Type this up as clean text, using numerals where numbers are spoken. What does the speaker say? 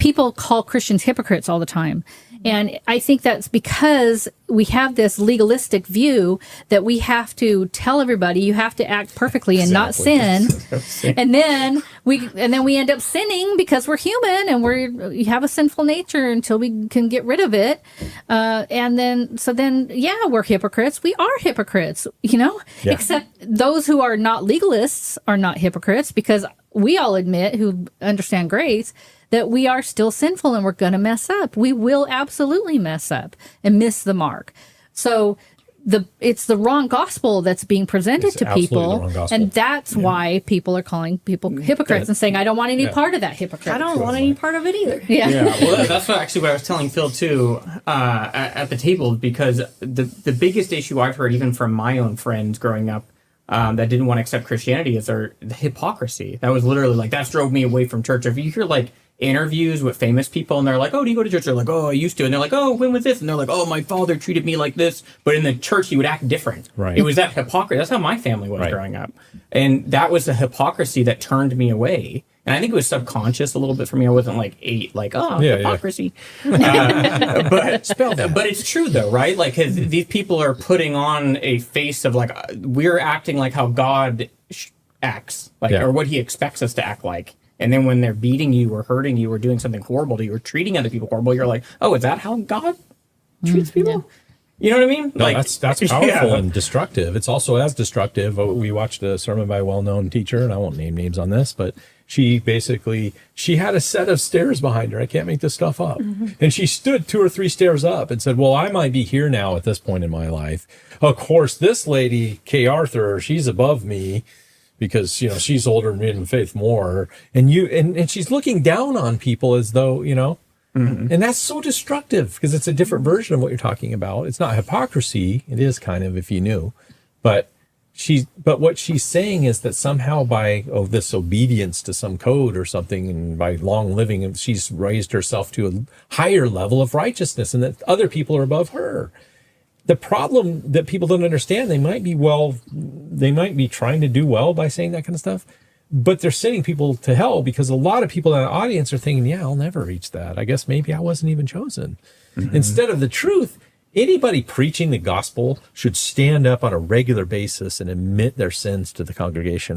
people call Christians hypocrites all the time. And I think that's because we have this legalistic view that we have to tell everybody you have to act perfectly and not sin. and then we end up sinning because we're human and we have a sinful nature until we can get rid of it. And then we're hypocrites. We are hypocrites, Yeah. Except those who are not legalists are not hypocrites, because we all admit, who understand grace, that we are still sinful and we're going to mess up. We will absolutely mess up and miss the mark. So it's the wrong gospel that's being presented to people, and that's why people are calling people hypocrites and saying, I don't want any part of that hypocrite. I don't want any part of it either. Yeah. Well, that's what I was telling Phil too at the table, because the biggest issue I've heard, even from my own friends growing up, that didn't want to accept Christianity, is the hypocrisy. That was literally like, that drove me away from church. If you hear like interviews with famous people and they're like, oh, do you go to church? They're like, oh, I used to. And they're like, oh, when was this? And they're like, oh, my father treated me like this. But in the church, he would act different. Right. It was that hypocrisy. That's how my family was growing up. And that was the hypocrisy that turned me away. And I think it was subconscious a little bit for me. I wasn't like hypocrisy. But it's true though, right? Like, 'cause these people are putting on a face of like, we're acting like how God acts, like, or what he expects us to act like. And then when they're beating you or hurting you or doing something horrible to you or treating other people horrible, you're like, oh, is that how God treats people? You know what I mean? No, that's powerful and destructive. It's also as destructive. We watched a sermon by a well-known teacher, and I won't name names on this, but she had a set of stairs behind her. I can't make this stuff up. And she stood 2 or 3 stairs up and said, well, I might be here now at this point in my life. Of course, this lady, Kay Arthur, she's above me, because she's older and in faith more, and she's looking down on people as though and that's so destructive, because it's a different version of what you're talking about. It's not hypocrisy. It is kind of, if you knew, but what she's saying is that somehow by this obedience to some code or something, and by long living, she's raised herself to a higher level of righteousness, and that other people are above her. The problem that people don't understand, they might be trying to do well by saying that kind of stuff, but they're sending people to hell, because a lot of people in the audience are thinking, I'll never reach that. I guess maybe I wasn't even chosen. Instead of the truth, anybody preaching the gospel should stand up on a regular basis and admit their sins to the congregation.